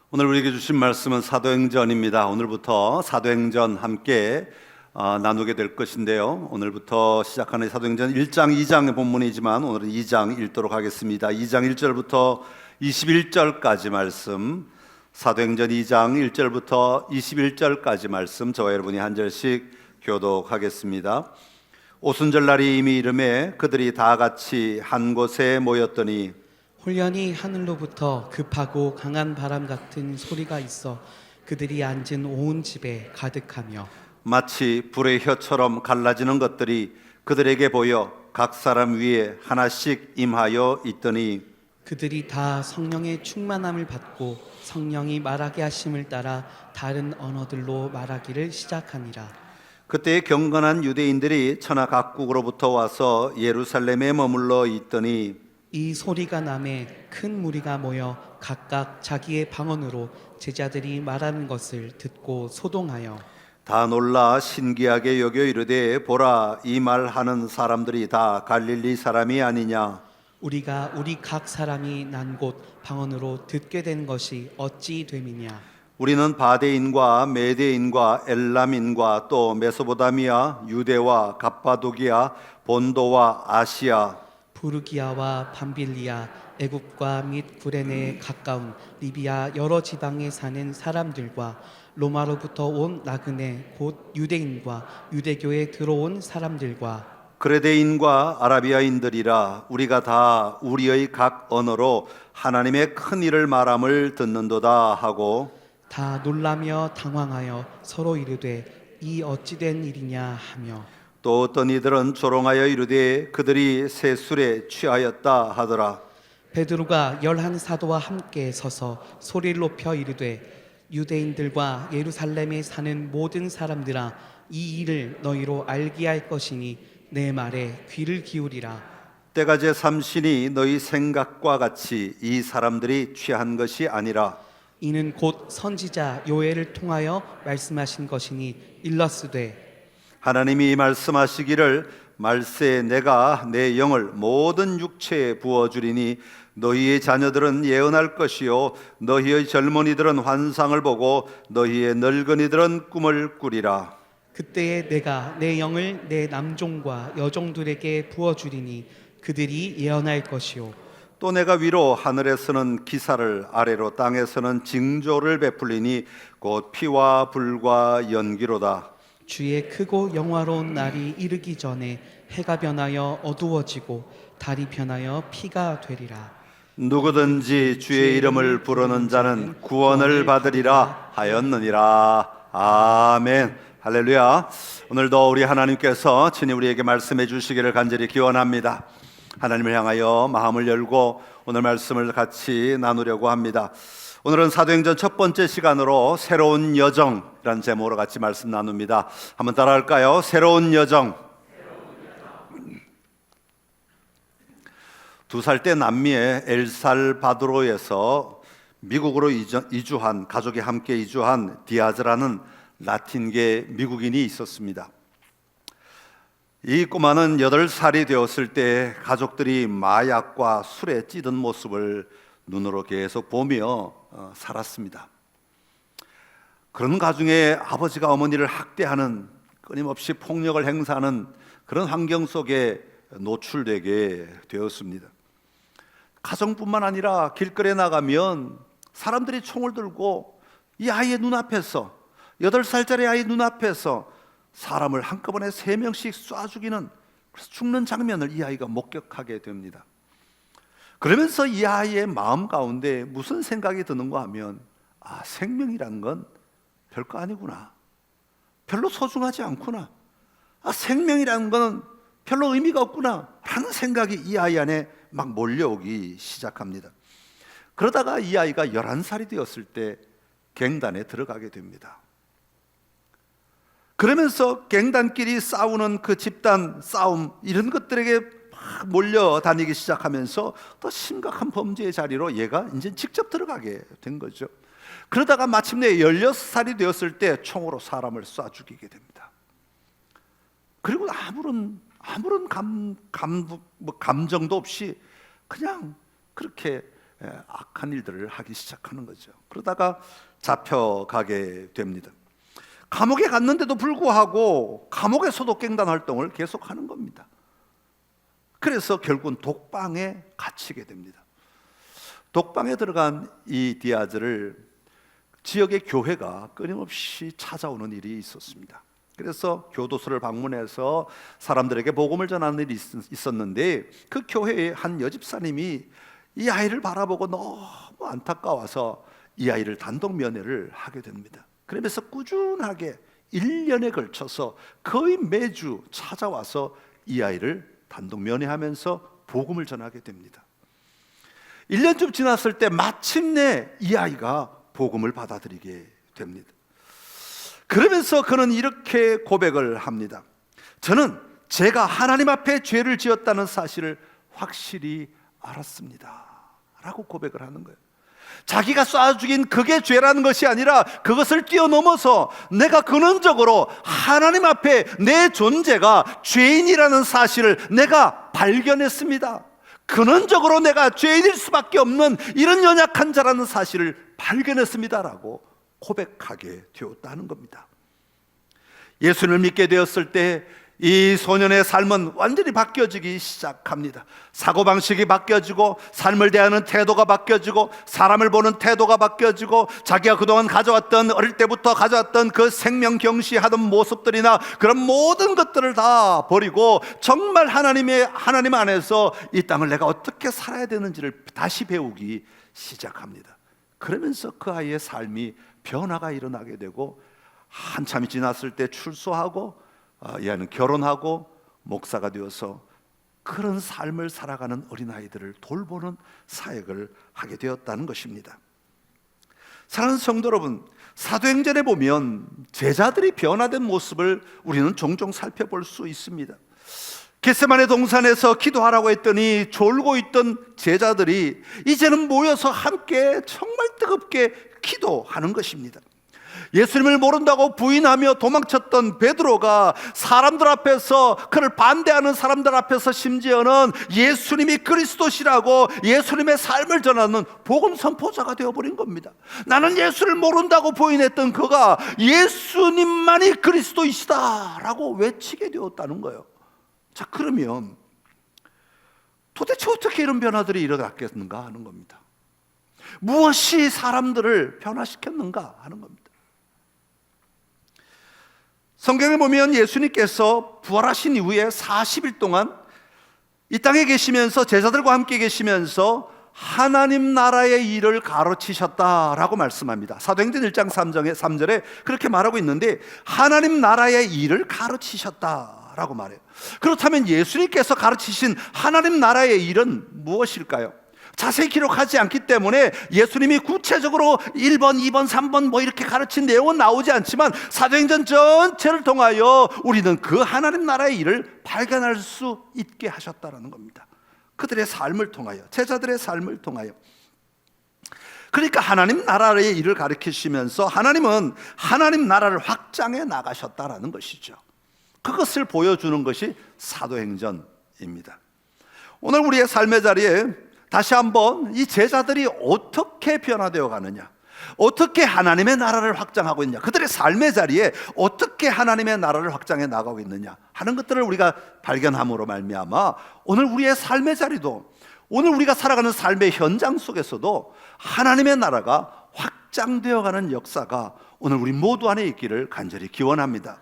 오늘 우리에게 주신 말씀은 사도행전입니다. 오늘부터 사도행전 함께 나누게 될 것인데요. 오늘부터 시작하는 사도행전 1장, 2장의 본문이지만 오늘은 2장 읽도록 하겠습니다. 2장 1절부터 21절까지 말씀, 사도행전 2장 1절부터 21절까지 말씀 저와 여러분이 한 절씩 교독하겠습니다. 오순절날이 이미 이름에 그들이 다 같이 한 곳에 모였더니 홀연히 하늘로부터 급하고 강한 바람 같은 소리가 있어 그들이 앉은 온 집에 가득하며 마치 불의 혀처럼 갈라지는 것들이 그들에게 보여 각 사람 위에 하나씩 임하여 있더니 그들이 다 성령의 충만함을 받고 성령이 말하게 하심을 따라 다른 언어들로 말하기를 시작하니라. 그때 경건한 유대인들이 천하 각국으로부터 와서 예루살렘에 머물러 있더니 이 소리가 남에 큰 무리가 모여 각각 자기의 방언으로 제자들이 말하는 것을 듣고 소동하여 다 놀라 신기하게 여겨 이르되 보라 이 말하는 사람들이 다 갈릴리 사람이 아니냐. 우리가 우리 각 사람이 난 곳 방언으로 듣게 된 것이 어찌 됨이냐. 우리는 바데인과 메데인과 엘람인과 또 메소포타미아 유대와 갑바도기아 본도와 아시아 부르기아와 밤빌리아 애굽과 및 구레네에 가까운 리비아 여러 지방에 사는 사람들과 로마로부터 온 나그네 곧 유대인과 유대교에 들어온 사람들과 그레데인과 아라비아인들이라 우리가 다 우리의 각 언어로 하나님의 큰 일을 말함을 듣는도다 하고 다 놀라며 당황하여 서로 이르되 이 어찌된 일이냐 하며 또 어떤 이들은 조롱하여 이르되 그들이 새 술에 취하였다 하더라. 베드로가 11 사도와 함께 서서 소리를 높여 이르되 유대인들과 예루살렘에 사는 모든 사람들아 이 일을 너희로 알게 할 것이니 내 말에 귀를 기울이라. 때가 제 삼신이 너희 생각과 같이 이 사람들이 취한 것이 아니라 이는 곧 선지자 요엘을 통하여 말씀하신 것이니 일러스되 하나님이 말씀하시기를 말세 내가 내 영을 모든 육체에 부어주리니 너희의 자녀들은 예언할 것이요 너희의 젊은이들은 환상을 보고 너희의 늙은이들은 꿈을 꾸리라. 그때에 내가 내 영을 내 남종과 여종들에게 부어주리니 그들이 예언할 것이요 또 내가 위로 하늘에서는 기사를 아래로 땅에서는 징조를 베풀리니 곧 피와 불과 연기로다. 주의 크고 영화로운 날이 이르기 전에 해가 변하여 어두워지고 달이 변하여 피가 되리라. 누구든지 주의 이름을 부르는 자는 구원을 받으리라 하였느니라. 아멘. 할렐루야. 오늘도 우리 하나님께서 친히 우리에게 말씀해 주시기를 간절히 기원합니다. 하나님을 향하여 마음을 열고 오늘 말씀을 같이 나누려고 합니다. 오늘은 사도행전 첫 번째 시간으로 새로운 여정이라는 제목으로 같이 말씀 나눕니다. 한번 따라할까요? 새로운 여정. 2살 때 남미의 엘살바도르에서 미국으로 이주한 가족이 함께 이주한 디아즈라는 라틴계 미국인이 있었습니다. 이 꼬마는 8살이 되었을 때 가족들이 마약과 술에 찌든 모습을 눈으로 계속 보며 살았습니다. 그런 가중에 아버지가 어머니를 학대하는 끊임없이 폭력을 행사하는 그런 환경 속에 노출되게 되었습니다. 가정뿐만 아니라 길거리에 나가면 사람들이 총을 들고 이 아이의 눈앞에서 8살짜리 아이 눈앞에서 사람을 한꺼번에 3명씩 쏴 죽이는 그래서 죽는 장면을 이 아이가 목격하게 됩니다. 그러면서 이 아이의 마음 가운데 무슨 생각이 드는가 하면 생명이란 건 별거 아니구나. 별로 소중하지 않구나. 생명이라는 건 별로 의미가 없구나 라는 생각이 이 아이 안에 막 몰려오기 시작합니다. 그러다가 이 아이가 11살이 되었을 때 갱단에 들어가게 됩니다. 그러면서 갱단끼리 싸우는 그 집단 싸움 이런 것들에게 막 몰려다니기 시작하면서 더 심각한 범죄의 자리로 얘가 이제 직접 들어가게 된 거죠. 그러다가 마침내 16살이 되었을 때 총으로 사람을 쏴 죽이게 됩니다. 그리고 아무런 감정도 없이 그냥 그렇게 악한 일들을 하기 시작하는 거죠. 그러다가 잡혀가게 됩니다. 감옥에 갔는데도 불구하고 감옥에서도 갱단 활동을 계속하는 겁니다. 그래서 결국은 독방에 갇히게 됩니다. 독방에 들어간 이 디아즈를 지역의 교회가 끊임없이 찾아오는 일이 있었습니다. 그래서 교도소를 방문해서 사람들에게 복음을 전하는 일이 있었는데, 그 교회의 한 여집사님이 이 아이를 바라보고 너무 안타까워서 이 아이를 단독 면회를 하게 됩니다. 그러면서 꾸준하게 1년에 걸쳐서 거의 매주 찾아와서 이 아이를 단독 면회하면서 복음을 전하게 됩니다. 1년쯤 지났을 때 마침내 이 아이가 복음을 받아들이게 됩니다. 그러면서 그는 이렇게 고백을 합니다. 저는 제가 하나님 앞에 죄를 지었다는 사실을 확실히 알았습니다 라고 고백을 하는 거예요. 자기가 쏴 죽인 그게 죄라는 것이 아니라 그것을 뛰어넘어서 내가 근원적으로 하나님 앞에 내 존재가 죄인이라는 사실을 내가 발견했습니다. 근원적으로 내가 죄인일 수밖에 없는 이런 연약한 자라는 사실을 발견했습니다라고 고백하게 되었다는 겁니다. 예수를 믿게 되었을 때 이 소년의 삶은 완전히 바뀌어지기 시작합니다. 사고방식이 바뀌어지고, 삶을 대하는 태도가 바뀌어지고, 사람을 보는 태도가 바뀌어지고, 자기가 그동안 가져왔던, 어릴 때부터 가져왔던 그 생명 경시하던 모습들이나 그런 모든 것들을 다 버리고 정말 하나님 안에서 이 땅을 내가 어떻게 살아야 되는지를 다시 배우기 시작합니다. 그러면서 그 아이의 삶이 변화가 일어나게 되고, 한참이 지났을 때 출소하고, 이 아이는 결혼하고 목사가 되어서 그런 삶을 살아가는 어린아이들을 돌보는 사역을 하게 되었다는 것입니다. 사랑하는 성도 여러분, 사도행전에 보면 제자들이 변화된 모습을 우리는 종종 살펴볼 수 있습니다. 겟세마네 동산에서 기도하라고 했더니 졸고 있던 제자들이 이제는 모여서 함께 정말 뜨겁게 기도하는 것입니다. 예수님을 모른다고 부인하며 도망쳤던 베드로가 사람들 앞에서, 그를 반대하는 사람들 앞에서 심지어는 예수님이 그리스도시라고 예수님의 삶을 전하는 복음 선포자가 되어버린 겁니다. 나는 예수를 모른다고 부인했던 그가 예수님만이 그리스도이시다라고 외치게 되었다는 거예요. 자, 그러면 도대체 어떻게 이런 변화들이 일어났겠는가 하는 겁니다. 무엇이 사람들을 변화시켰는가 하는 겁니다. 성경에 보면 예수님께서 부활하신 이후에 40일 동안 이 땅에 계시면서, 제자들과 함께 계시면서 하나님 나라의 일을 가르치셨다라고 말씀합니다. 사도행전 1장 3절에 그렇게 말하고 있는데, 하나님 나라의 일을 가르치셨다라고 말해요. 그렇다면 예수님께서 가르치신 하나님 나라의 일은 무엇일까요? 자세히 기록하지 않기 때문에 예수님이 구체적으로 1번, 2번, 3번 뭐 이렇게 가르친 내용은 나오지 않지만, 사도행전 전체를 통하여 우리는 그 하나님 나라의 일을 발견할 수 있게 하셨다라는 겁니다. 그들의 삶을 통하여, 제자들의 삶을 통하여. 그러니까 하나님 나라의 일을 가르치시면서 하나님은 하나님 나라를 확장해 나가셨다라는 것이죠. 그것을 보여주는 것이 사도행전입니다. 오늘 우리의 삶의 자리에 다시 한번 이 제자들이 어떻게 변화되어 가느냐, 어떻게 하나님의 나라를 확장하고 있느냐, 그들의 삶의 자리에 어떻게 하나님의 나라를 확장해 나가고 있느냐 하는 것들을 우리가 발견함으로 말미암아 오늘 우리의 삶의 자리도, 오늘 우리가 살아가는 삶의 현장 속에서도 하나님의 나라가 확장되어 가는 역사가 오늘 우리 모두 안에 있기를 간절히 기원합니다.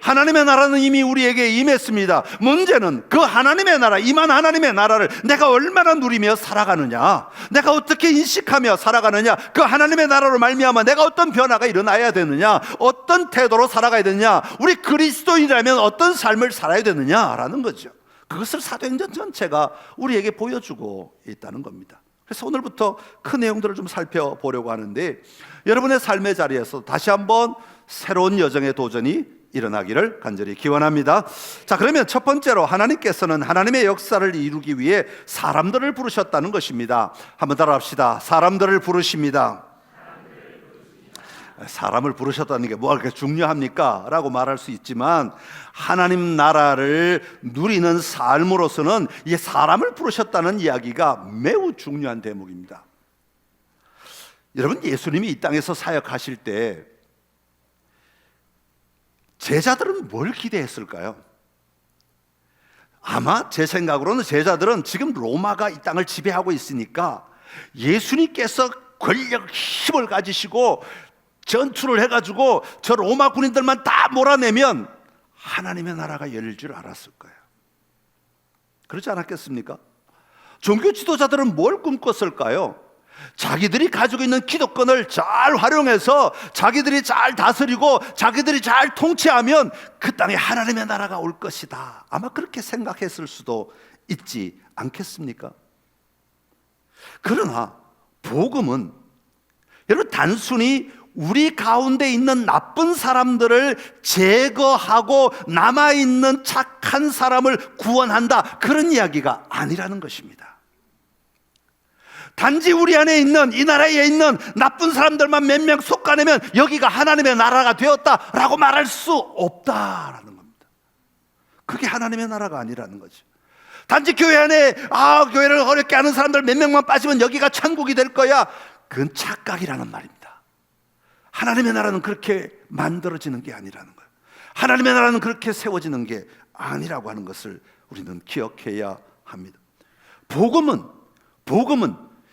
하나님의 나라는 이미 우리에게 임했습니다. 문제는 그 하나님의 나라, 임한 하나님의 나라를 내가 얼마나 누리며 살아가느냐, 내가 어떻게 인식하며 살아가느냐, 그 하나님의 나라로 말미암아 내가 어떤 변화가 일어나야 되느냐, 어떤 태도로 살아가야 되느냐, 우리 그리스도인이라면 어떤 삶을 살아야 되느냐라는 거죠. 그것을 사도행전 전체가 우리에게 보여주고 있다는 겁니다. 그래서 오늘부터 그 내용들을 좀 살펴보려고 하는데, 여러분의 삶의 자리에서 다시 한번 새로운 여정의 도전이 일어나기를 간절히 기원합니다. 자, 그러면 첫 번째로 하나님께서는 하나님의 역사를 이루기 위해 사람들을 부르셨다는 것입니다. 한번 따라합시다. 사람들을 부르십니다. 사람을 부르셨다는 게 뭐가 그렇게 중요합니까? 라고 말할 수 있지만, 하나님 나라를 누리는 삶으로서는 이 사람을 부르셨다는 이야기가 매우 중요한 대목입니다. 여러분, 예수님이 이 땅에서 사역하실 때 제자들은 뭘 기대했을까요? 아마 제 생각으로는 제자들은 지금 로마가 이 땅을 지배하고 있으니까 예수님께서 권력, 힘을 가지시고 전투를 해가지고 저 로마 군인들만 다 몰아내면 하나님의 나라가 열릴 줄 알았을 거예요. 그렇지 않았겠습니까? 종교 지도자들은 뭘 꿈꿨을까요? 자기들이 가지고 있는 기득권을 잘 활용해서 자기들이 잘 다스리고 자기들이 잘 통치하면 그 땅에 하나님의 나라가 올 것이다. 아마 그렇게 생각했을 수도 있지 않겠습니까? 그러나 복음은 여러분, 단순히 우리 가운데 있는 나쁜 사람들을 제거하고 남아있는 착한 사람을 구원한다, 그런 이야기가 아니라는 것입니다. 단지 우리 안에 있는, 이 나라에 있는 나쁜 사람들만 몇 명 솎아내면 여기가 하나님의 나라가 되었다라고 말할 수 없다라는 겁니다. 그게 하나님의 나라가 아니라는 거죠. 단지 교회 안에 교회를 어렵게 하는 사람들 몇 명만 빠지면 여기가 천국이 될 거야, 그건 착각이라는 말입니다. 하나님의 나라는 그렇게 만들어지는 게 아니라는 거예요. 하나님의 나라는 그렇게 세워지는 게 아니라고 하는 것을 우리는 기억해야 합니다. 복음은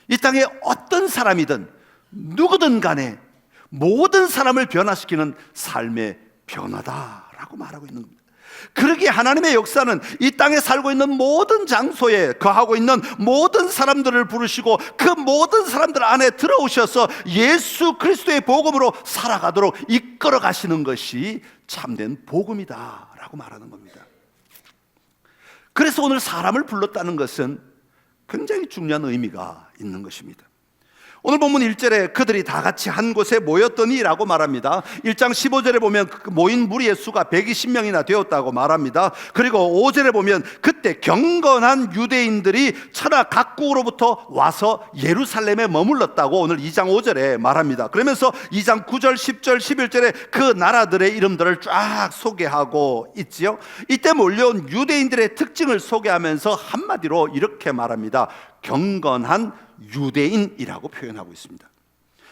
이 땅에 어떤 사람이든 누구든 간에 모든 사람을 변화시키는 삶의 변화다라고 말하고 있는 겁니다. 그러기에 하나님의 역사는 이 땅에 살고 있는 모든 장소에 거하고 있는 모든 사람들을 부르시고 그 모든 사람들 안에 들어오셔서 예수 그리스도의 복음으로 살아가도록 이끌어 가시는 것이 참된 복음이다라고 말하는 겁니다. 그래서 오늘 사람을 불렀다는 것은 굉장히 중요한 의미가 있는 것입니다. 오늘 본문 1절에 그들이 다 같이 한 곳에 모였더니 라고 말합니다. 1장 15절에 보면 모인 무리의 수가 120명이나 되었다고 말합니다. 그리고 5절에 보면 그때 경건한 유대인들이 천하 각국으로부터 와서 예루살렘에 머물렀다고 오늘 2장 5절에 말합니다. 그러면서 2장 9절, 10절, 11절에 그 나라들의 이름들을 쫙 소개하고 있지요. 이때 몰려온 유대인들의 특징을 소개하면서 한마디로 이렇게 말합니다. 경건한 유대인이라고 표현하고 있습니다.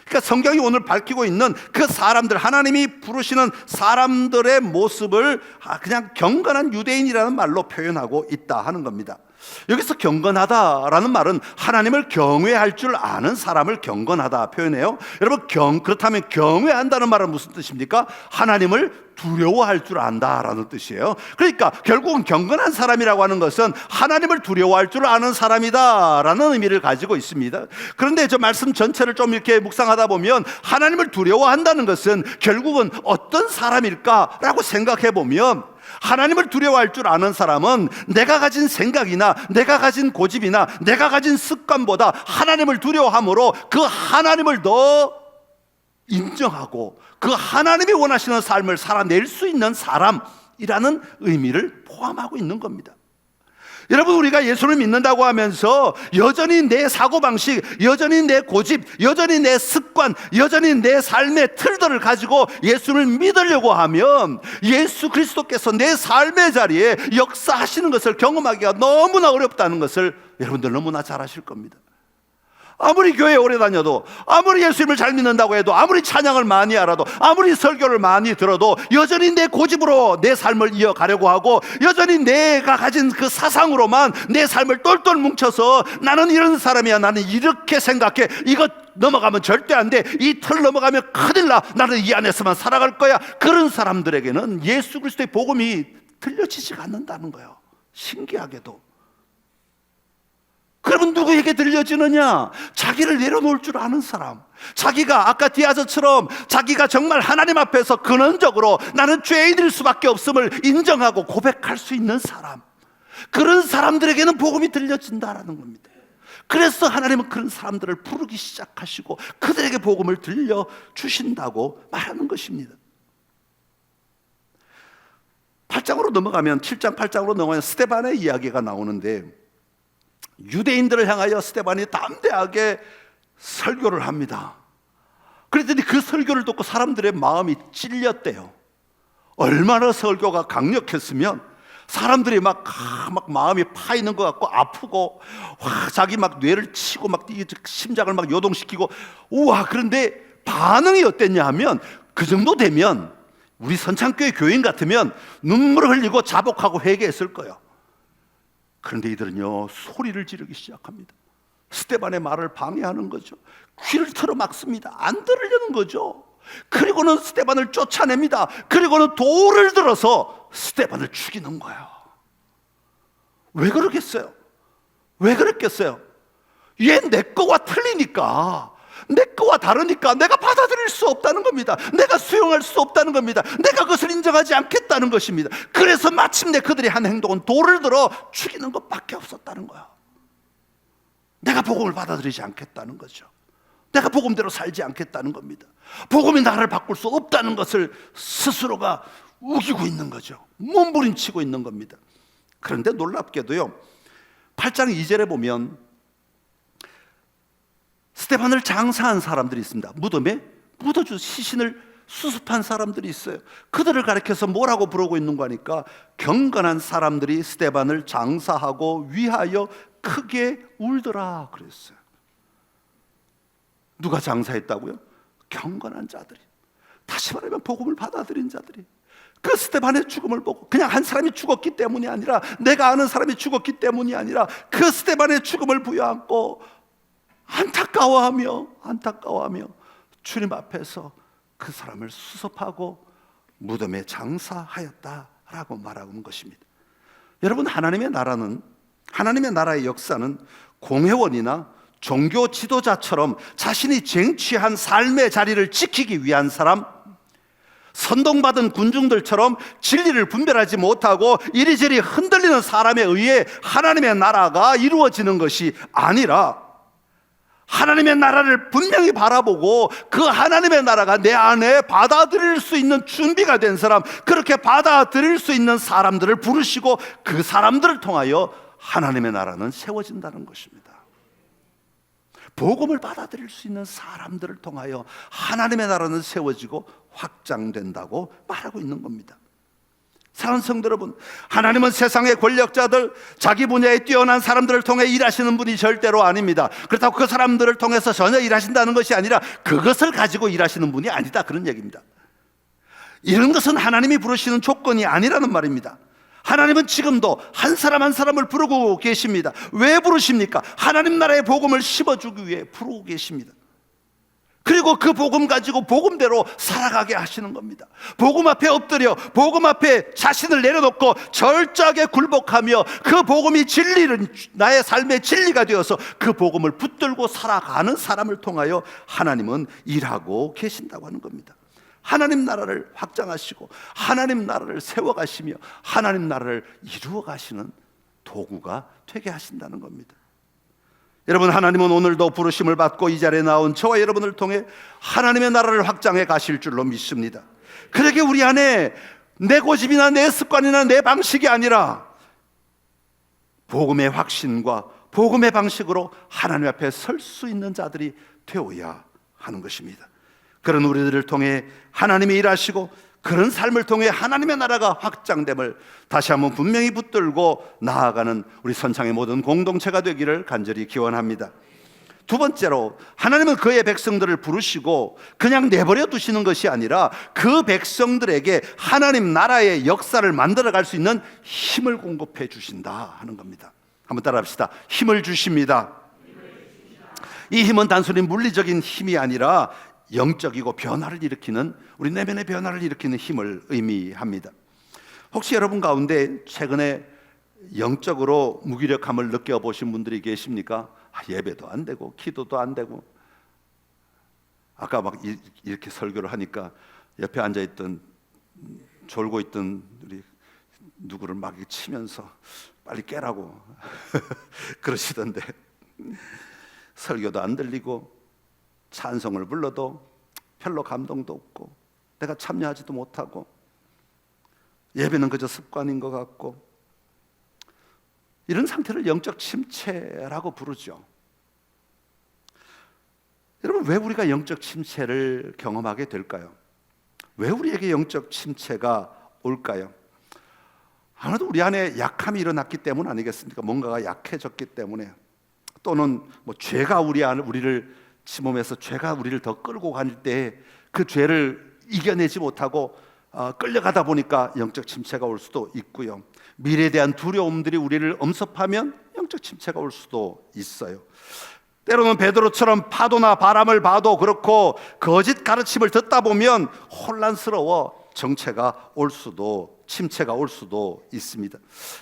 그러니까 성경이 오늘 밝히고 있는 그 사람들, 하나님이 부르시는 사람들의 모습을 그냥 경건한 유대인이라는 말로 표현하고 있다 하는 겁니다. 여기서 경건하다라는 말은 하나님을 경외할 줄 아는 사람을 경건하다 표현해요. 여러분, 그렇다면 경외한다는 말은 무슨 뜻입니까? 하나님을 두려워할 줄 안다라는 뜻이에요. 그러니까 결국은 경건한 사람이라고 하는 것은 하나님을 두려워할 줄 아는 사람이다라는 의미를 가지고 있습니다. 그런데 저 말씀 전체를 좀 이렇게 묵상하다 보면 하나님을 두려워한다는 것은 결국은 어떤 사람일까라고 생각해 보면 하나님을 두려워할 줄 아는 사람은 내가 가진 생각이나 내가 가진 고집이나 내가 가진 습관보다 하나님을 두려워함으로 그 하나님을 더 인정하고 그 하나님이 원하시는 삶을 살아낼 수 있는 사람이라는 의미를 포함하고 있는 겁니다. 여러분, 우리가 예수를 믿는다고 하면서 여전히 내 사고방식, 여전히 내 고집, 여전히 내 습관, 여전히 내 삶의 틀들을 가지고 예수를 믿으려고 하면 예수 그리스도께서 내 삶의 자리에 역사하시는 것을 경험하기가 너무나 어렵다는 것을 여러분들 너무나 잘 아실 겁니다. 아무리 교회에 오래 다녀도, 아무리 예수님을 잘 믿는다고 해도, 아무리 찬양을 많이 알아도, 아무리 설교를 많이 들어도 여전히 내 고집으로 내 삶을 이어가려고 하고 여전히 내가 가진 그 사상으로만 내 삶을 똘똘 뭉쳐서 나는 이런 사람이야, 나는 이렇게 생각해, 이거 넘어가면 절대 안 돼, 이 틀 넘어가면 큰일 나, 나는 이 안에서만 살아갈 거야, 그런 사람들에게는 예수 그리스도의 복음이 들려지지가 않는다는 거예요. 신기하게도. 그러면 누구에게 들려지느냐? 자기를 내려놓을 줄 아는 사람, 자기가 아까 디아저처럼 자기가 정말 하나님 앞에서 근원적으로 나는 죄인일 수밖에 없음을 인정하고 고백할 수 있는 사람, 그런 사람들에게는 복음이 들려진다라는 겁니다. 그래서 하나님은 그런 사람들을 부르기 시작하시고 그들에게 복음을 들려주신다고 말하는 것입니다. 8장으로 넘어가면 7장 8장으로 넘어가면 스데반의 이야기가 나오는데 유대인들을 향하여 스데반이 담대하게 설교를 합니다. 그랬더니 그 설교를 듣고 사람들의 마음이 찔렸대요. 얼마나 설교가 강력했으면 사람들이 막 마음이 파이는 것 같고 아프고, 자기 막 뇌를 치고 막 심장을 막 요동시키고, 우와. 그런데 반응이 어땠냐 하면, 그 정도 되면 우리 선창교회 교인 같으면 눈물을 흘리고 자복하고 회개했을 거예요. 그런데 이들은요, 소리를 지르기 시작합니다. 스데반의 말을 방해하는 거죠. 귀를 틀어 막습니다. 안 들으려는 거죠. 그리고는 스데반을 쫓아냅니다. 그리고는 돌을 들어서 스데반을 죽이는 거예요. 왜 그러겠어요? 왜 그랬겠어요? 얘 내 거와 틀리니까, 내 거와 다르니까 내가 받아들일 수 없다는 겁니다. 내가 수용할 수 없다는 겁니다. 내가 그것을 인정하지 않겠다는 것입니다. 그래서 마침내 그들이 한 행동은 돌을 들어 죽이는 것밖에 없었다는 거야. 내가 복음을 받아들이지 않겠다는 거죠. 내가 복음대로 살지 않겠다는 겁니다. 복음이 나를 바꿀 수 없다는 것을 스스로가 우기고 있는 거죠. 몸부림치고 있는 겁니다. 그런데 놀랍게도요, 8장 2절에 보면 스데반을 장사한 사람들이 있습니다. 무덤에 묻어준 시신을 수습한 사람들이 있어요. 그들을 가리켜서 뭐라고 부르고 있는 거니까, 경건한 사람들이 스데반을 장사하고 위하여 크게 울더라 그랬어요. 누가 장사했다고요? 경건한 자들이. 다시 말하면 복음을 받아들인 자들이. 그 스데반의 죽음을 보고, 그냥 한 사람이 죽었기 때문이 아니라, 내가 아는 사람이 죽었기 때문이 아니라, 그 스데반의 죽음을 부여안고 안타까워하며 주님 앞에서 그 사람을 수습하고 무덤에 장사하였다라고 말하는 것입니다. 여러분, 하나님의 나라의 역사는 공회원이나 종교 지도자처럼 자신이 쟁취한 삶의 자리를 지키기 위한 사람, 선동받은 군중들처럼 진리를 분별하지 못하고 이리저리 흔들리는 사람에 의해 하나님의 나라가 이루어지는 것이 아니라, 하나님의 나라를 분명히 바라보고 그 하나님의 나라가 내 안에 받아들일 수 있는 준비가 된 사람, 그렇게 받아들일 수 있는 사람들을 부르시고 그 사람들을 통하여 하나님의 나라는 세워진다는 것입니다. 복음을 받아들일 수 있는 사람들을 통하여 하나님의 나라는 세워지고 확장된다고 말하고 있는 겁니다. 사랑하는 성도 여러분, 하나님은 세상의 권력자들, 자기 분야에 뛰어난 사람들을 통해 일하시는 분이 절대로 아닙니다. 그렇다고 그 사람들을 통해서 전혀 일하신다는 것이 아니라 그것을 가지고 일하시는 분이 아니다, 그런 얘기입니다. 이런 것은 하나님이 부르시는 조건이 아니라는 말입니다. 하나님은 지금도 한 사람 한 사람을 부르고 계십니다. 왜 부르십니까? 하나님 나라의 복음을 심어주기 위해 부르고 계십니다. 그리고 그 복음 가지고 복음대로 살아가게 하시는 겁니다. 복음 앞에 엎드려 복음 앞에 자신을 내려놓고 절저하게 굴복하며 그 복음이 진리는 나의 삶의 진리가 되어서 그 복음을 붙들고 살아가는 사람을 통하여 하나님은 일하고 계신다고 하는 겁니다. 하나님 나라를 확장하시고 하나님 나라를 세워가시며 하나님 나라를 이루어가시는 도구가 되게 하신다는 겁니다. 여러분, 하나님은 오늘도 부르심을 받고 이 자리에 나온 저와 여러분을 통해 하나님의 나라를 확장해 가실 줄로 믿습니다. 그러게 우리 안에 내 고집이나 내 습관이나 내 방식이 아니라 복음의 확신과 복음의 방식으로 하나님 앞에 설 수 있는 자들이 되어야 하는 것입니다. 그런 우리들을 통해 하나님이 일하시고 그런 삶을 통해 하나님의 나라가 확장됨을 다시 한번 분명히 붙들고 나아가는 우리 선창의 모든 공동체가 되기를 간절히 기원합니다. 두 번째로, 하나님은 그의 백성들을 부르시고 그냥 내버려 두시는 것이 아니라 그 백성들에게 하나님 나라의 역사를 만들어갈 수 있는 힘을 공급해 주신다 하는 겁니다. 한번 따라합시다. 힘을 주십니다. 이 힘은 단순히 물리적인 힘이 아니라 영적이고 변화를 일으키는, 우리 내면의 변화를 일으키는 힘을 의미합니다. 혹시 여러분 가운데 최근에 영적으로 무기력함을 느껴보신 분들이 계십니까? 예배도 안 되고 기도도 안 되고, 아까 막 이렇게 설교를 하니까 옆에 앉아있던 졸고 있던 우리 누구를 막 치면서 빨리 깨라고 그러시던데, 설교도 안 들리고 찬송을 불러도 별로 감동도 없고 내가 참여하지도 못하고 예배는 그저 습관인 것 같고, 이런 상태를 영적 침체라고 부르죠. 여러분, 왜 우리가 영적 침체를 경험하게 될까요? 왜 우리에게 영적 침체가 올까요? 아무래도 우리 안에 약함이 일어났기 때문 아니겠습니까? 뭔가가 약해졌기 때문에, 또는 뭐 죄가 우리를 침범해서 죄가 우리를 더 끌고 갈 때 그 죄를 이겨내지 못하고 끌려가다 보니까 영적 침체가 올 수도 있고요. 미래에 대한 두려움들이 우리를 엄습하면 영적 침체가 올 수도 있어요. 때로는 베드로처럼 파도나 바람을 봐도 그렇고 거짓 가르침을 듣다 보면 혼란스러워 정체가 올 수도, 침체가 올 수도 있습니다.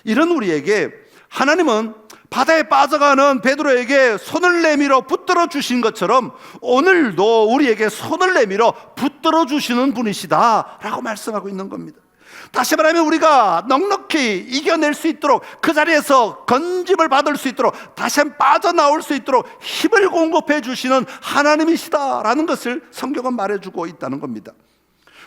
이런 우리에게 하나님은 바다에 빠져가는 베드로에게 손을 내밀어 붙들어 주신 것처럼 오늘도 우리에게 손을 내밀어 붙들어 주시는 분이시다 라고 말씀하고 있는 겁니다. 다시 말하면 우리가 넉넉히 이겨낼 수 있도록, 그 자리에서 건짐을 받을 수 있도록, 다시 한번 빠져나올 수 있도록 힘을 공급해 주시는 하나님이시다라는 것을 성경은 말해주고 있다는 겁니다.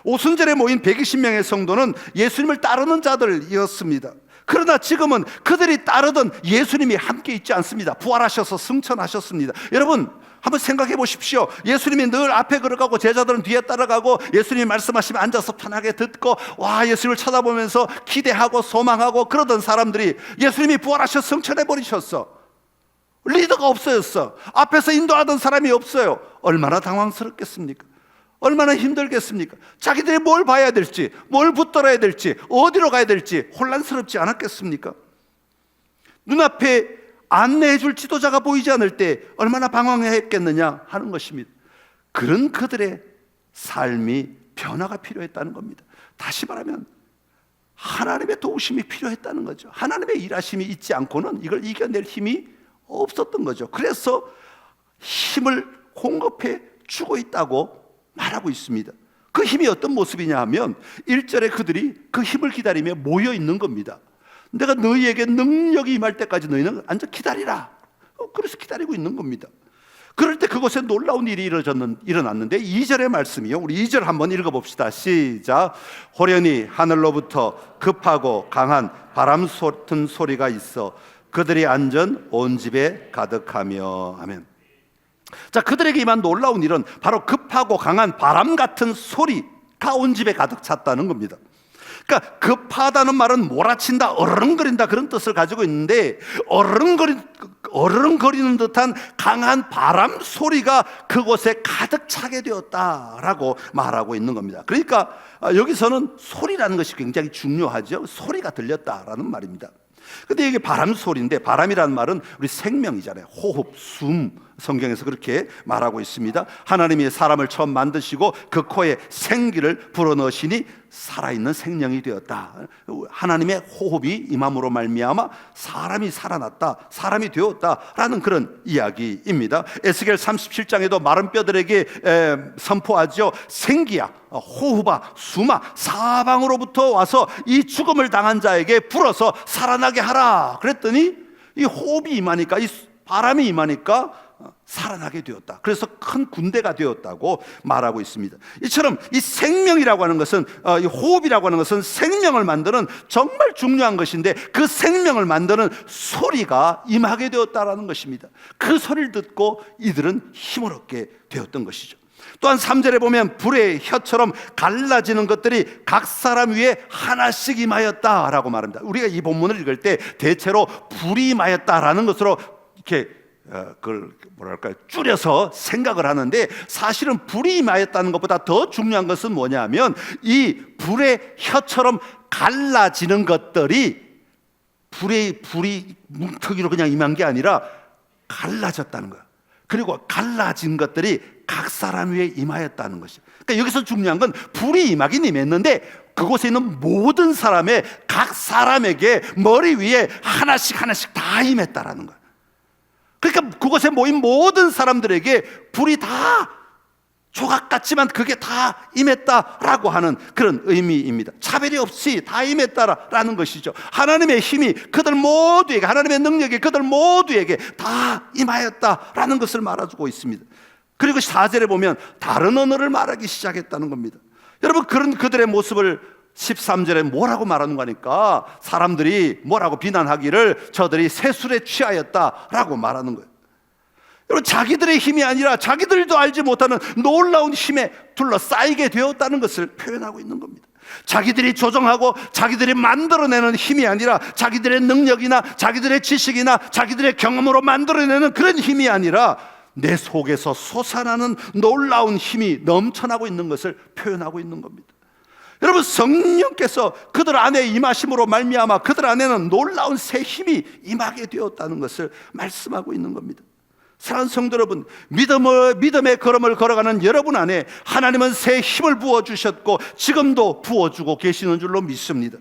오순절에 모인 120명의 성도는 예수님을 따르는 자들이었습니다. 그러나 지금은 그들이 따르던 예수님이 함께 있지 않습니다. 부활하셔서 승천하셨습니다. 여러분 한번 생각해 보십시오. 예수님이 늘 앞에 걸어가고 제자들은 뒤에 따라가고, 예수님이 말씀하시면 앉아서 편하게 듣고, 와, 예수님을 쳐다보면서 기대하고 소망하고 그러던 사람들이 예수님이 부활하셔서 승천해 버리셨어. 리더가 없어졌어. 앞에서 인도하던 사람이 없어요. 얼마나 당황스럽겠습니까? 얼마나 힘들겠습니까? 자기들이 뭘 봐야 될지, 뭘 붙들어야 될지, 어디로 가야 될지 혼란스럽지 않았겠습니까? 눈앞에 안내해 줄 지도자가 보이지 않을 때 얼마나 방황했겠느냐 하는 것입니다. 그런 그들의 삶이 변화가 필요했다는 겁니다. 다시 말하면 하나님의 도우심이 필요했다는 거죠. 하나님의 일하심이 있지 않고는 이걸 이겨낼 힘이 없었던 거죠. 그래서 힘을 공급해 주고 있다고 말하고 있습니다. 그 힘이 어떤 모습이냐 하면 1절에 그들이 그 힘을 기다리며 모여 있는 겁니다. 내가 너희에게 능력이 임할 때까지 너희는 앉아 기다리라. 그래서 기다리고 있는 겁니다. 그럴 때 그곳에 놀라운 일이 일어났는데 2절의 말씀이요. 우리 2절 한번 읽어봅시다. 시작. 호련히 하늘로부터 급하고 강한 바람 같은 소리가 있어 그들이 앉은 온 집에 가득하며. 아멘. 자, 그들에게 임한 놀라운 일은 바로 급하고 강한 바람 같은 소리가 온 집에 가득 찼다는 겁니다. 그러니까 급하다는 말은 몰아친다, 어르렁거린다 그런 뜻을 가지고 있는데, 어르렁거리는 듯한 강한 바람 소리가 그곳에 가득 차게 되었다라고 말하고 있는 겁니다. 그러니까 여기서는 소리라는 것이 굉장히 중요하죠. 소리가 들렸다라는 말입니다. 근데 이게 바람 소리인데, 바람이라는 말은 우리 생명이잖아요. 호흡, 숨, 성경에서 그렇게 말하고 있습니다. 하나님이 사람을 처음 만드시고 그 코에 생기를 불어넣으시니 살아있는 생명이 되었다. 하나님의 호흡이 임함으로 말미암아 사람이 살아났다, 사람이 되었다라는 그런 이야기입니다. 에스겔 37장에도 마른 뼈들에게 선포하죠. 생기야, 호흡아, 숨아, 사방으로부터 와서 이 죽음을 당한 자에게 불어서 살아나게 하라. 그랬더니 이 호흡이 임하니까, 이 바람이 임하니까 살아나게 되었다. 그래서 큰 군대가 되었다고 말하고 있습니다. 이처럼 이 생명이라고 하는 것은, 이 호흡이라고 하는 것은 생명을 만드는 정말 중요한 것인데, 그 생명을 만드는 소리가 임하게 되었다라는 것입니다. 그 소리를 듣고 이들은 힘을 얻게 되었던 것이죠. 또한 3절에 보면 불의 혀처럼 갈라지는 것들이 각 사람 위에 하나씩 임하였다라고 말합니다. 우리가 이 본문을 읽을 때 대체로 불이 임하였다라는 것으로 이렇게 그걸 뭐랄까요, 줄여서 생각을 하는데, 사실은 불이 임하였다는 것보다 더 중요한 것은 뭐냐면, 이 불의 혀처럼 갈라지는 것들이 불이 뭉텅이로 그냥 임한 게 아니라 갈라졌다는 거야. 그리고 갈라진 것들이 각 사람 위에 임하였다는 것이죠. 그러니까 여기서 중요한 건 불이 임하긴 임했는데 그곳에 있는 모든 사람의, 각 사람에게 머리 위에 하나씩 다 임했다라는 거예요. 그러니까 그곳에 모인 모든 사람들에게 불이 다 조각 같지만 그게 다 임했다라고 하는 그런 의미입니다. 차별이 없이 다 임했다라는 것이죠. 하나님의 힘이 그들 모두에게, 하나님의 능력이 그들 모두에게 다 임하였다라는 것을 말해주고 있습니다. 그리고 4절에 보면 다른 언어를 말하기 시작했다는 겁니다. 여러분, 그런 그들의 모습을 13절에 뭐라고 말하는 거니까 사람들이 뭐라고 비난하기를 저들이 세술에 취하였다라고 말하는 거예요. 여러분, 자기들의 힘이 아니라 자기들도 알지 못하는 놀라운 힘에 둘러싸이게 되었다는 것을 표현하고 있는 겁니다. 자기들이 조정하고 자기들이 만들어내는 힘이 아니라, 자기들의 능력이나 자기들의 지식이나 자기들의 경험으로 만들어내는 그런 힘이 아니라 내 속에서 솟아나는 놀라운 힘이 넘쳐나고 있는 것을 표현하고 있는 겁니다. 여러분, 성령께서 그들 안에 임하심으로 말미암아 그들 안에는 놀라운 새 힘이 임하게 되었다는 것을 말씀하고 있는 겁니다. 사랑하는 성도 여러분, 믿음의 걸음을 걸어가는 여러분 안에 하나님은 새 힘을 부어주셨고 지금도 부어주고 계시는 줄로 믿습니다.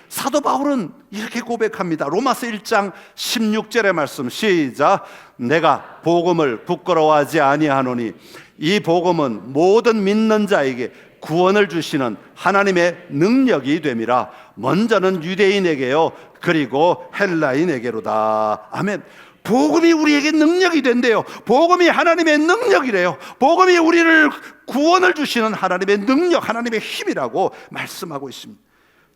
사도 바울은 이렇게 고백합니다. 로마서 1장 16절의 말씀, 시작. 내가 복음을 부끄러워하지 아니하노니 이 복음은 모든 믿는 자에게 구원을 주시는 하나님의 능력이 됨이라. 먼저는 유대인에게요, 그리고 헬라인에게로다. 아멘. 복음이 우리에게 능력이 된대요. 복음이 하나님의 능력이래요. 복음이 우리를 구원을 주시는 하나님의 능력, 하나님의 힘이라고 말씀하고 있습니다.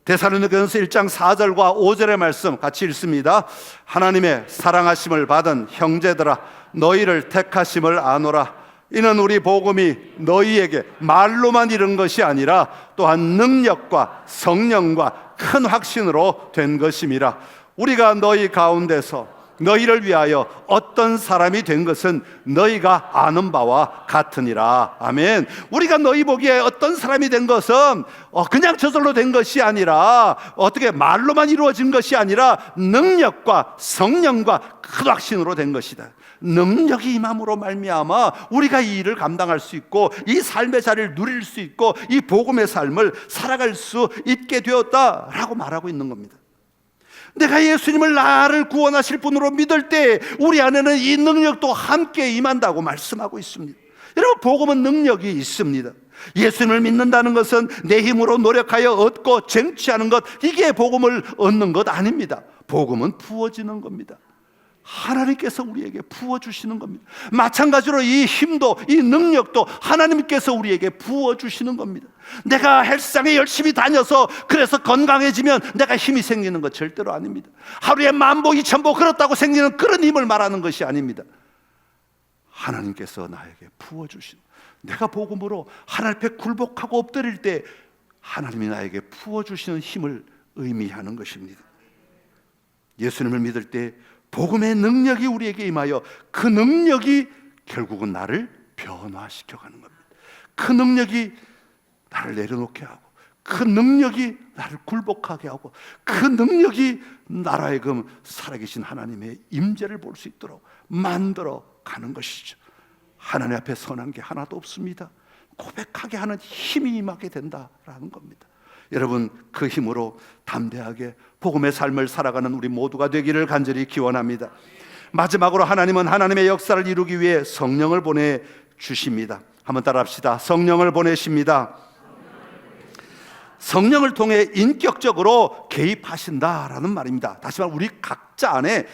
데살로니가전서 1장 4절과 5절의 말씀 같이 읽습니다. 하나님의 사랑하심을 받은 형제들아, 너희를 택하심을 아노라. 이는 우리 복음이 너희에게 말로만 이른 것이 아니라 또한 능력과 성령과 큰 확신으로 된 것임이라. 우리가 너희 가운데서 너희를 위하여 어떤 사람이 된 것은 너희가 아는 바와 같으니라. 아멘. 우리가 너희 보기에 어떤 사람이 된 것은 그냥 저절로 된 것이 아니라, 어떻게 말로만 이루어진 것이 아니라 능력과 성령과 큰 확신으로 된 것이다. 능력이 임함으로 말미암아 우리가 이 일을 감당할 수 있고 이 삶의 자리를 누릴 수 있고 이 복음의 삶을 살아갈 수 있게 되었다라고 말하고 있는 겁니다. 내가 예수님을 나를 구원하실 분으로 믿을 때 우리 안에는 이 능력도 함께 임한다고 말씀하고 있습니다. 여러분, 복음은 능력이 있습니다. 예수님을 믿는다는 것은 내 힘으로 노력하여 얻고 쟁취하는 것, 이게 복음을 얻는 것 아닙니다. 복음은 부어지는 겁니다. 하나님께서 우리에게 부어주시는 겁니다. 마찬가지로 이 힘도, 이 능력도 하나님께서 우리에게 부어주시는 겁니다. 내가 헬스장에 열심히 다녀서 그래서 건강해지면 내가 힘이 생기는 것 절대로 아닙니다. 하루에 10,000보 2,000보 걸었다고 생기는 그런 힘을 말하는 것이 아닙니다. 하나님께서 나에게 부어주시는, 내가 복음으로 하나님 앞에 굴복하고 엎드릴 때 하나님이 나에게 부어주시는 힘을 의미하는 것입니다. 예수님을 믿을 때 복음의 능력이 우리에게 임하여 그 능력이 결국은 나를 변화시켜가는 겁니다. 그 능력이 나를 내려놓게 하고, 그 능력이 나를 굴복하게 하고, 그 능력이 나로 하여금 살아계신 하나님의 임재를 볼 수 있도록 만들어 가는 것이죠. 하나님 앞에 선한 게 하나도 없습니다. 고백하게 하는 힘이 임하게 된다라는 겁니다. 여러분, 그 힘으로 담대하게 복음의 삶을 살아가는 우리 모두가 되기를 간절히 기원합니다. 마지막으로 하나님은 하나님의 역사를 이루기 위해 성령을 보내주십니다. 한번 따라합시다. 성령을 보내십니다. 성령을 통해 인격적으로 개입하신다라는 말입니다. 다시 말해, 우리 각자 안에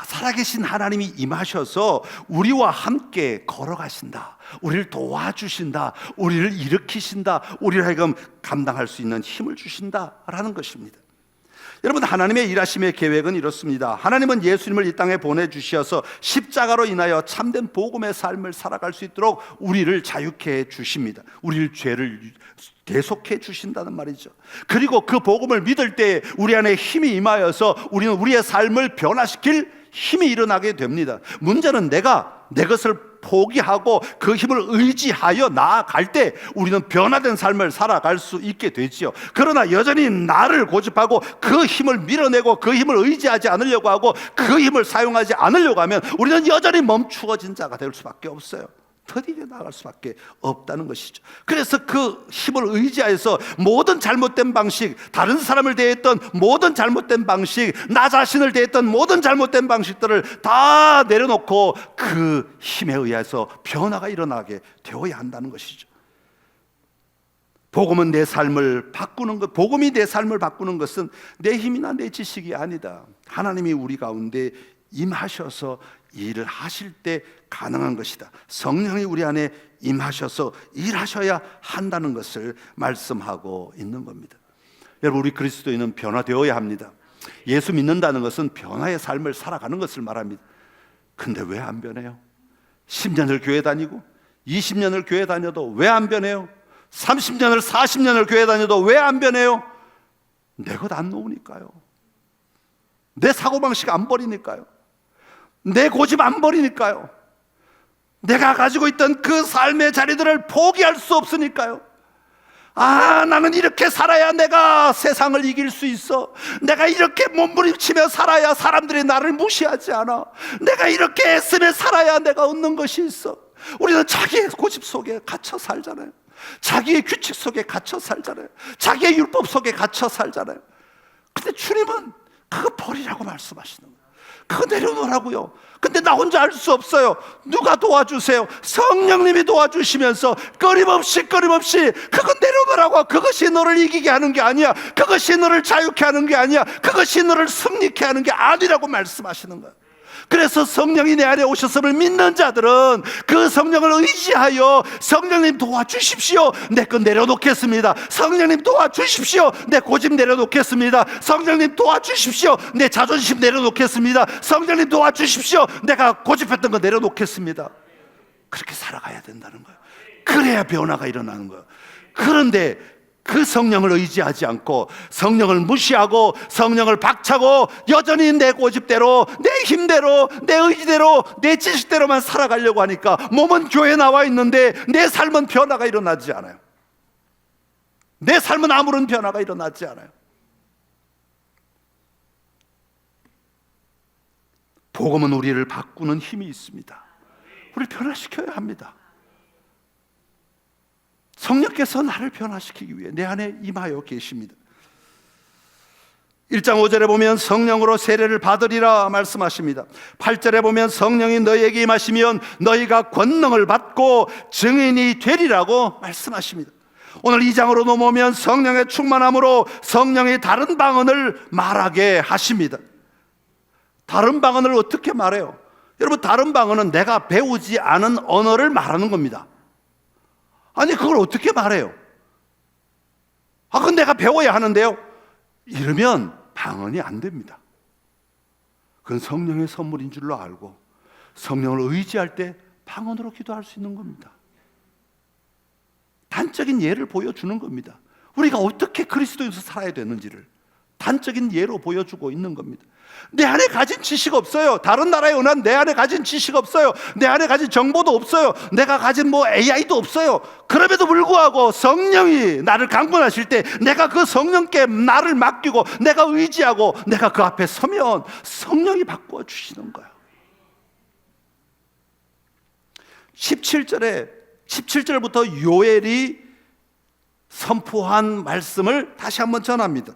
살아계신 하나님이 임하셔서 우리와 함께 걸어가신다, 우리를 도와주신다, 우리를 일으키신다, 우리를 하여금 감당할 수 있는 힘을 주신다라는 것입니다. 여러분, 하나님의 일하심의 계획은 이렇습니다. 하나님은 예수님을 이 땅에 보내주셔서 십자가로 인하여 참된 복음의 삶을 살아갈 수 있도록 우리를 자유케 해 주십니다. 우리를 죄를 대속해 주신다는 말이죠. 그리고 그 복음을 믿을 때 우리 안에 힘이 임하여서 우리는 우리의 삶을 변화시킬 힘이 일어나게 됩니다. 문제는 내가 내 것을 포기하고 그 힘을 의지하여 나아갈 때 우리는 변화된 삶을 살아갈 수 있게 되지요. 그러나 여전히 나를 고집하고 그 힘을 밀어내고 그 힘을 의지하지 않으려고 하고 그 힘을 사용하지 않으려고 하면 우리는 여전히 멈추어진 자가 될 수밖에 없어요. 더디게 나갈 수밖에 없다는 것이죠. 그래서 그 힘을 의지하여서 모든 잘못된 방식, 다른 사람을 대했던 모든 잘못된 방식, 나 자신을 대했던 모든 잘못된 방식들을 다 내려놓고 그 힘에 의해서 변화가 일어나게 되어야 한다는 것이죠. 복음은 내 삶을 바꾸는 것, 복음이 내 삶을 바꾸는 것은 내 힘이나 내 지식이 아니다. 하나님이 우리 가운데 임하셔서 일을 하실 때 가능한 것이다. 성령이 우리 안에 임하셔서 일하셔야 한다는 것을 말씀하고 있는 겁니다. 여러분, 우리 그리스도인은 변화되어야 합니다. 예수 믿는다는 것은 변화의 삶을 살아가는 것을 말합니다. 근데 왜 안 변해요? 10년을 교회 다니고 20년을 교회 다녀도 왜 안 변해요? 30년을 40년을 교회 다녀도 왜 안 변해요? 내 것 안 놓으니까요. 내 사고방식 안 버리니까요. 내 고집 안 버리니까요. 내가 가지고 있던 그 삶의 자리들을 포기할 수 없으니까요. 나는 이렇게 살아야 내가 세상을 이길 수 있어. 내가 이렇게 몸부림치며 살아야 사람들이 나를 무시하지 않아. 내가 이렇게 애쓰며 살아야 내가 얻는 것이 있어. 우리는 자기의 고집 속에 갇혀 살잖아요. 자기의 규칙 속에 갇혀 살잖아요. 자기의 율법 속에 갇혀 살잖아요. 근데 주님은 그거 버리라고 말씀하시는 거예요. 그거 내려놓으라고요. 근데 나 혼자 할 수 없어요. 누가 도와주세요? 성령님이 도와주시면서 끊임없이 그거 내려놓으라고. 그것이 너를 이기게 하는 게 아니야. 그것이 너를 자유케 하는 게 아니야. 그것이 너를 승리케 하는 게 아니라고 말씀하시는 거예요. 그래서 성령이 내 안에 오셨음을 믿는 자들은 그 성령을 의지하여 성령님 도와주십시오. 내 것 내려놓겠습니다. 성령님 도와주십시오. 내 고집 내려놓겠습니다. 성령님 도와주십시오. 내 자존심 내려놓겠습니다. 성령님 도와주십시오. 내가 고집했던 거 내려놓겠습니다. 그렇게 살아가야 된다는 거예요. 그래야 변화가 일어나는 거예요. 그런데 그 성령을 의지하지 않고 성령을 무시하고 성령을 박차고 여전히 내 고집대로, 내 힘대로, 내 의지대로, 내 지식대로만 살아가려고 하니까 몸은 교회에 나와 있는데 내 삶은 변화가 일어나지 않아요. 내 삶은 아무런 변화가 일어나지 않아요. 복음은 우리를 바꾸는 힘이 있습니다. 우리를 변화시켜야 합니다. 성령께서 나를 변화시키기 위해 내 안에 임하여 계십니다. 1장 5절에 보면 성령으로 세례를 받으리라 말씀하십니다. 8절에 보면 성령이 너희에게 임하시면 너희가 권능을 받고 증인이 되리라고 말씀하십니다. 오늘 2장으로 넘어오면 성령의 충만함으로 성령이 다른 방언을 말하게 하십니다. 다른 방언을 어떻게 말해요? 여러분, 다른 방언은 내가 배우지 않은 언어를 말하는 겁니다. 아니, 그걸 어떻게 말해요? 그건 내가 배워야 하는데요. 이러면 방언이 안 됩니다. 그건 성령의 선물인 줄로 알고 성령을 의지할 때 방언으로 기도할 수 있는 겁니다. 단적인 예를 보여주는 겁니다. 우리가 어떻게 그리스도에서 살아야 되는지를 단적인 예로 보여주고 있는 겁니다. 내 안에 가진 지식 없어요. 다른 나라에 온한 내 안에 가진 지식 없어요. 내 안에 가진 정보도 없어요. 내가 가진 AI도 없어요. 그럼에도 불구하고 성령이 나를 강권하실 때 내가 그 성령께 나를 맡기고 내가 의지하고 내가 그 앞에 서면 성령이 바꾸어 주시는 거예요. 17절부터 요엘이 선포한 말씀을 다시 한번 전합니다.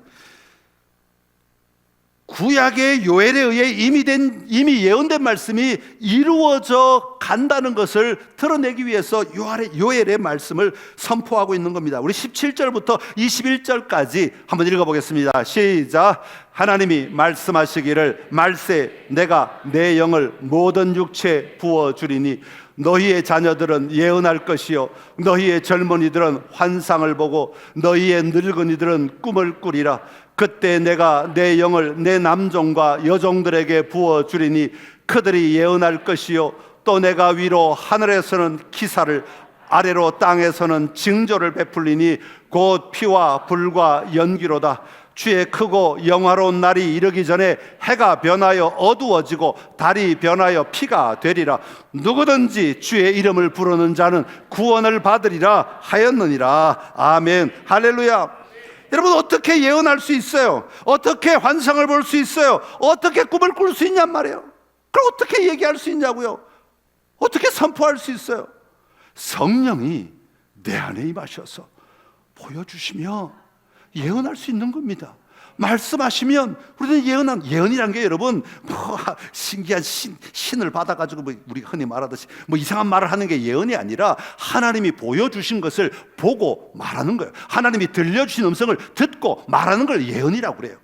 구약의 요엘에 의해 이미 예언된 말씀이 이루어져 간다는 것을 드러내기 위해서 요엘의 말씀을 선포하고 있는 겁니다. 우리 17절부터 21절까지 한번 읽어보겠습니다. 시작. 하나님이 말씀하시기를 말세 내가 내 영을 모든 육체에 부어주리니 너희의 자녀들은 예언할 것이요 너희의 젊은이들은 환상을 보고 너희의 늙은이들은 꿈을 꾸리라. 그때 내가 내 영을 내 남종과 여종들에게 부어주리니 그들이 예언할 것이요 또 내가 위로 하늘에서는 기사를 아래로 땅에서는 징조를 베풀리니 곧 피와 불과 연기로다. 주의 크고 영화로운 날이 이르기 전에 해가 변하여 어두워지고 달이 변하여 피가 되리라. 누구든지 주의 이름을 부르는 자는 구원을 받으리라 하였느니라. 아멘. 할렐루야. 여러분, 어떻게 예언할 수 있어요? 어떻게 환상을 볼 수 있어요? 어떻게 꿈을 꿀 수 있냔 말이에요. 그럼 어떻게 얘기할 수 있냐고요? 어떻게 선포할 수 있어요? 성령이 내 안에 임하셔서 보여주시며 예언할 수 있는 겁니다. 말씀하시면 우리는 예언이란 게 여러분 신기한 신을 받아가지고 우리가 흔히 말하듯이 이상한 말을 하는 게 예언이 아니라 하나님이 보여주신 것을 보고 말하는 거예요. 하나님이 들려주신 음성을 듣고 말하는 걸 예언이라고 그래요.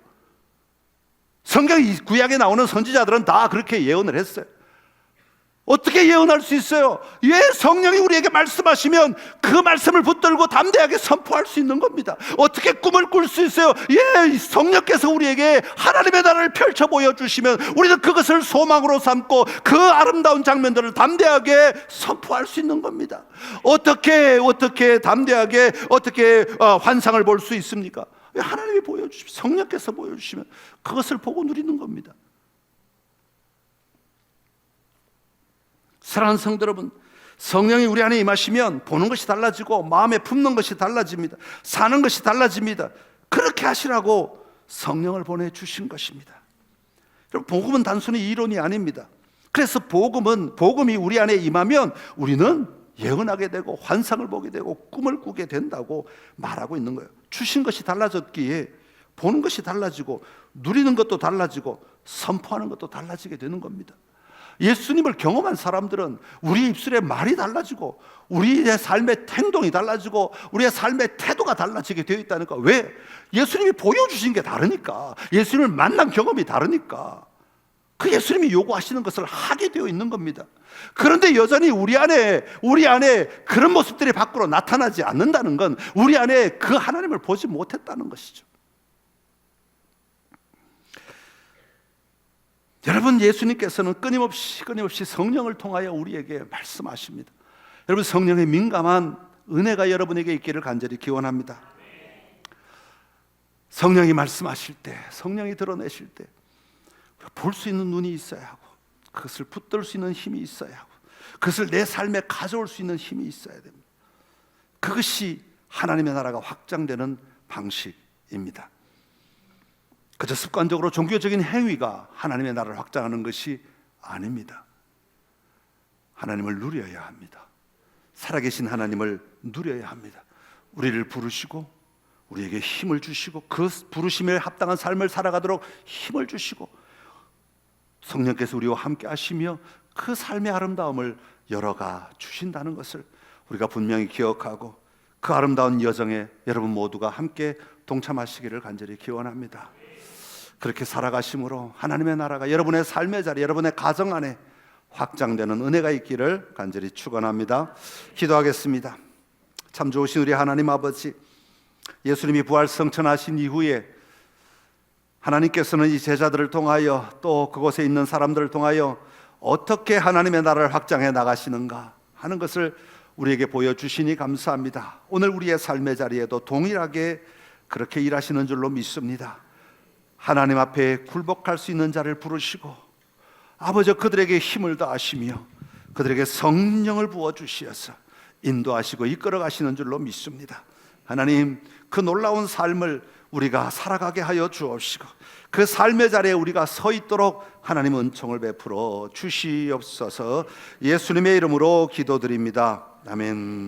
성경 구약에 나오는 선지자들은 다 그렇게 예언을 했어요. 어떻게 예언할 수 있어요? 왜 성령이 우리에게 말씀하시면 그 말씀을 붙들고 담대하게 선포할 수 있는 겁니다. 어떻게 꿈을 꿀 수 있어요? 예, 성령께서 우리에게 하나님의 나라를 펼쳐 보여주시면 우리는 그것을 소망으로 삼고 그 아름다운 장면들을 담대하게 선포할 수 있는 겁니다. 어떻게 담대하게 어떻게 환상을 볼 수 있습니까? 하나님이 보여주시면, 성령께서 보여주시면 그것을 보고 누리는 겁니다. 사랑하는 성도 여러분, 성령이 우리 안에 임하시면 보는 것이 달라지고 마음에 품는 것이 달라집니다. 사는 것이 달라집니다. 그렇게 하시라고 성령을 보내주신 것입니다. 여러분, 복음은 단순히 이론이 아닙니다. 그래서 복음이 우리 안에 임하면 우리는 예언하게 되고 환상을 보게 되고 꿈을 꾸게 된다고 말하고 있는 거예요. 주신 것이 달라졌기에 보는 것이 달라지고 누리는 것도 달라지고 선포하는 것도 달라지게 되는 겁니다. 예수님을 경험한 사람들은 우리 입술의 말이 달라지고 우리의 삶의 행동이 달라지고 우리의 삶의 태도가 달라지게 되어 있다니까. 왜? 예수님이 보여주신 게 다르니까. 예수님을 만난 경험이 다르니까. 그 예수님이 요구하시는 것을 하게 되어 있는 겁니다. 그런데 여전히 우리 안에 그런 모습들이 밖으로 나타나지 않는다는 건 우리 안에 그 하나님을 보지 못했다는 것이죠. 여러분, 예수님께서는 끊임없이 성령을 통하여 우리에게 말씀하십니다. 여러분, 성령에 민감한 은혜가 여러분에게 있기를 간절히 기원합니다. 성령이 말씀하실 때, 성령이 드러내실 때 볼 수 있는 눈이 있어야 하고 그것을 붙들 수 있는 힘이 있어야 하고 그것을 내 삶에 가져올 수 있는 힘이 있어야 됩니다. 그것이 하나님의 나라가 확장되는 방식입니다. 그저 습관적으로 종교적인 행위가 하나님의 나라를 확장하는 것이 아닙니다. 하나님을 누려야 합니다. 살아계신 하나님을 누려야 합니다. 우리를 부르시고 우리에게 힘을 주시고 그 부르심에 합당한 삶을 살아가도록 힘을 주시고 성령께서 우리와 함께 하시며 그 삶의 아름다움을 열어가 주신다는 것을 우리가 분명히 기억하고 그 아름다운 여정에 여러분 모두가 함께 동참하시기를 간절히 기원합니다. 그렇게 살아가심으로 하나님의 나라가 여러분의 삶의 자리, 여러분의 가정 안에 확장되는 은혜가 있기를 간절히 축원합니다. 기도하겠습니다. 참 좋으신 우리 하나님 아버지, 예수님이 부활 성천하신 이후에 하나님께서는 이 제자들을 통하여 또 그곳에 있는 사람들을 통하여 어떻게 하나님의 나라를 확장해 나가시는가 하는 것을 우리에게 보여주시니 감사합니다. 오늘 우리의 삶의 자리에도 동일하게 그렇게 일하시는 줄로 믿습니다. 하나님 앞에 굴복할 수 있는 자를 부르시고 아버지 그들에게 힘을 더하시며 그들에게 성령을 부어주시어서 인도하시고 이끌어 가시는 줄로 믿습니다. 하나님, 그 놀라운 삶을 우리가 살아가게 하여 주옵시고 그 삶의 자리에 우리가 서 있도록 하나님 은총을 베풀어 주시옵소서. 예수님의 이름으로 기도드립니다. 아멘.